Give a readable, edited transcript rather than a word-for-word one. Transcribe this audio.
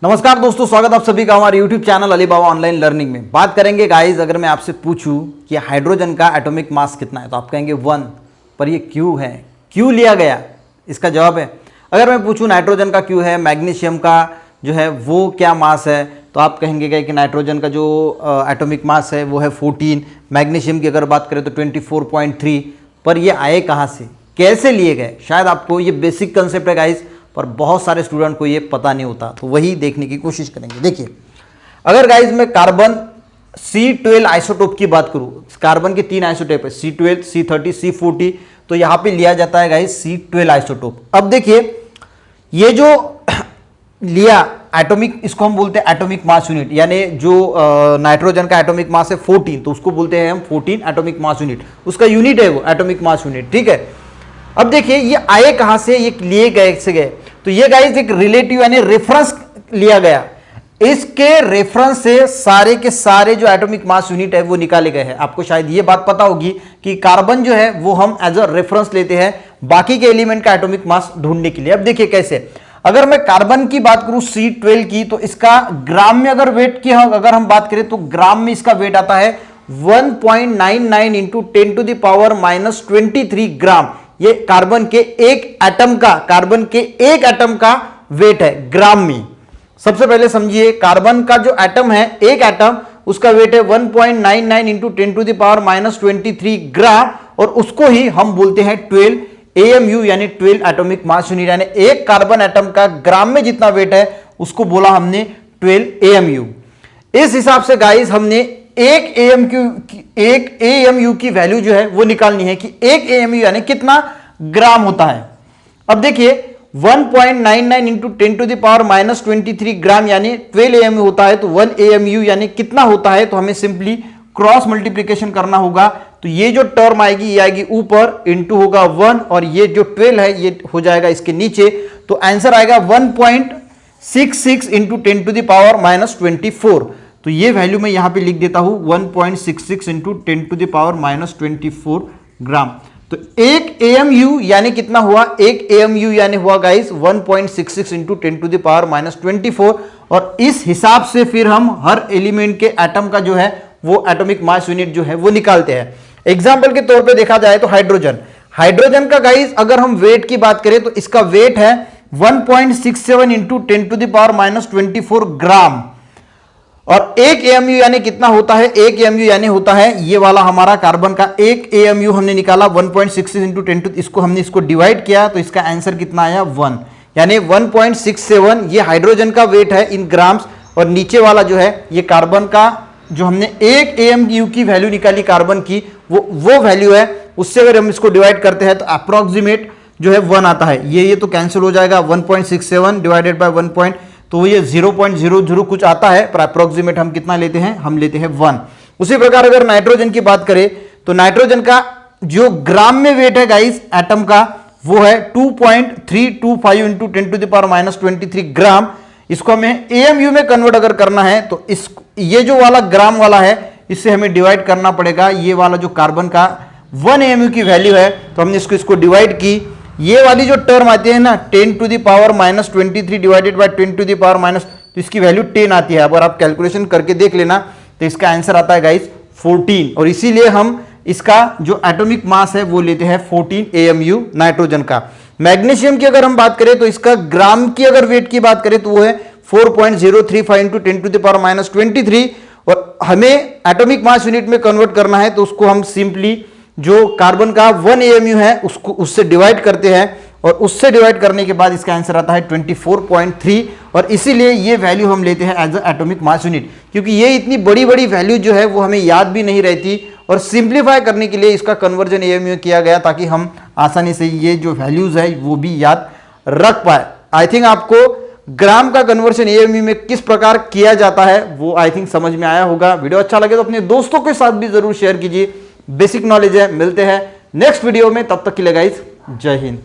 नमस्कार दोस्तों, स्वागत आप सभी का हमारे YouTube चैनल अली बाबा ऑनलाइन लर्निंग में। बात करेंगे गाइस, अगर मैं आपसे पूछूं कि हाइड्रोजन का एटॉमिक मास कितना है तो आप कहेंगे 1, पर ये क्यों है, क्यों लिया गया, इसका जवाब है। अगर मैं पूछूं नाइट्रोजन का क्यों है, मैग्नीशियम का जो है वो क्या मास है, तो आप कहेंगे कि नाइट्रोजन का जो एटॉमिक मास है वो है 14, मैग्नीशियम की अगर बात करें तो 24.3। पर ये आए कहाँ से, कैसे लिए गए, शायद आपको ये बेसिक कंसेप्ट है गाइस, पर बहुत सारे स्टूडेंट को ये पता नहीं होता, तो वही देखने की कोशिश करेंगे। देखिए, अगर गाइस मैं कार्बन C12 आइसोटोप की बात करूं, कार्बन के 3 आइसोटोप है, C12, C30, C40, तो यहां पे लिया जाता है गाइस C12 आइसोटोप। अब देखिए, ये जो लिया एटॉमिक, इसको हम बोलते हैं एटॉमिक मास यूनिट, यानी जो नाइट्रोजन का एटॉमिक मास है 14, तो उसको बोलते हैं हम 14 एटॉमिक मास यूनिट, उसका यूनिट है वो एटॉमिक मास यूनिट, ठीक है। अब देखिए ये आए कहां से, ये लिए गए से गए, तो ये गाइस एक रिलेटिव यानी रेफरेंस लिया गया, इसके रेफरेंस से सारे के सारे जो एटॉमिक मास यूनिट है वो निकाले गए हैं। आपको शायद ये बात पता होगी कि कार्बन जो है वो हम एज अ रेफरेंस लेते हैं बाकी के एलिमेंट का एटॉमिक मास ढूंढने के लिए। अब देखिए कैसे, अगर मैं कार्बन की बात करूं C12 की, तो इसका ग्राम में अगर वेट की अगर हम बात करें तो ग्राम में इसका वेट आता है 1.99 इंटू 10 टू द पावर -23 ग्राम। ये कार्बन के एक एटम का वेट है ग्राम में। सबसे पहले समझिए, कार्बन का जो एटम है, एक एटम, उसका वेट है 1.99 इंटू 10 टू द पावर -23 ग्राम, और उसको ही हम बोलते हैं 12 AMU यानी 12 एटॉमिक मास यूनिट, यानी एक कार्बन एटम का ग्राम में जितना वेट है उसको बोला हमने 12 AMU। इस हिसाब से गाइस हमने एक AMU की वैल्यू जो है वो निकालनी है कि एक AMU यानी कितना ग्राम होता है। अब देखिए 1.99 इंटू 10 टू द पावर -23 ग्राम यानी 12 AMU होता है, तो 1 AMU यानी कितना होता है, तो हमें सिंपली क्रॉस मल्टीप्लीकेशन करना होगा। तो ये जो टर्म आएगी ये आएगी ऊपर, इंटू होगा 1, और ये जो 12 है ये हो जाएगा इसके नीचे, तो आंसर आएगा 1.66 इंटू 10 टू द पावर -24। तो ये वैल्यू मैं यहां पे लिख देता हूं 1.66 इंटू 10 टू द पावर -24 ग्राम। तो एक AMU यानी कितना हुआ, एक AMU यानी हुआ guys 1.66 into 10 to the power -24, और इस हिसाब से फिर हम हर एलिमेंट के एटम का जो है वो एटॉमिक मास यूनिट जो है वो निकालते हैं। एग्जाम्पल के तौर पे देखा जाए तो हाइड्रोजन का गाइस अगर हम वेट की बात करें तो इसका वेट है 1.67 इंटू 10 टू द पावर -24 ग्राम, और एक AMU यानी कितना होता है, एक AMU यानी होता है ये वाला हमारा कार्बन का एक AMU हमने निकाला 1.66 इंटू 10 टू, इसको डिवाइड किया तो इसका आंसर कितना आया 1, यानी 1.67 ये हाइड्रोजन का वेट है इन ग्राम्स, और नीचे वाला जो है ये कार्बन का जो हमने एक AMU की वैल्यू निकाली कार्बन की वो वैल्यू है, उससे अगर हम इसको डिवाइड करते हैं तो अप्रोक्सीमेट जो है 1 आता है। ये तो कैंसिल हो जाएगा, 1.67 डिवाइडेड बाय 1 तो ये 0.00 कुछ आता है, पर अप्रोक्सीमेट हम कितना लेते हैं, हम लेते हैं 1। उसी प्रकार अगर नाइट्रोजन की बात करें तो नाइट्रोजन का जो ग्राम में वेट है गाइस एटम का वो है 2.325 इंटू 10 टू द पावर -23 ग्राम। इसको हमें AMU में कन्वर्ट अगर करना है तो ये जो वाला ग्राम वाला है इससे हमें डिवाइड करना पड़ेगा, ये वाला जो कार्बन का 1 AMU की वैल्यू है, तो हमने इसको डिवाइड की, ये वाली जो टर्म आती है ना 10 to the power -23 divided by 10 to the power तो इसकी वैल्यू 10 आती है। अगर आप कैलकुलेशन करके देख लेना तो इसका आंसर आता है गाइस 14, और इसीलिए हम इसका जो एटॉमिक मास है वो लेते हैं 14 AMU नाइट्रोजन का। मैग्नीशियम की अगर हम बात करें तो इसका ग्राम की अगर वेट की बात करें तो वो है 4.035 इंटू 10 टू द पावर -23, और हमें एटॉमिक मास यूनिट में कन्वर्ट करना है तो उसको हम सिंपली जो कार्बन का 1 AMU है उससे डिवाइड करते हैं, और उससे डिवाइड करने के बाद इसका आंसर आता है 24.3, और इसीलिए ये वैल्यू हम लेते हैं as a atomic mass unit, क्योंकि ये इतनी बड़ी बड़ी वैल्यू जो है वो हमें याद भी नहीं रहती, और सिंप्लीफाई करने के लिए इसका कन्वर्जन AMU किया गया ताकि हम आसानी से ये जो वैल्यूज है वो भी याद रख पाए। आई थिंक आपको ग्राम का कन्वर्जन AMU में किस प्रकार किया जाता है वो आई थिंक समझ में आया होगा। वीडियो अच्छा लगे तो अपने दोस्तों के साथ भी जरूर शेयर कीजिए, बेसिक नॉलेज है। मिलते हैं नेक्स्ट वीडियो में, तब तक के लिए गाइस जय हिंद।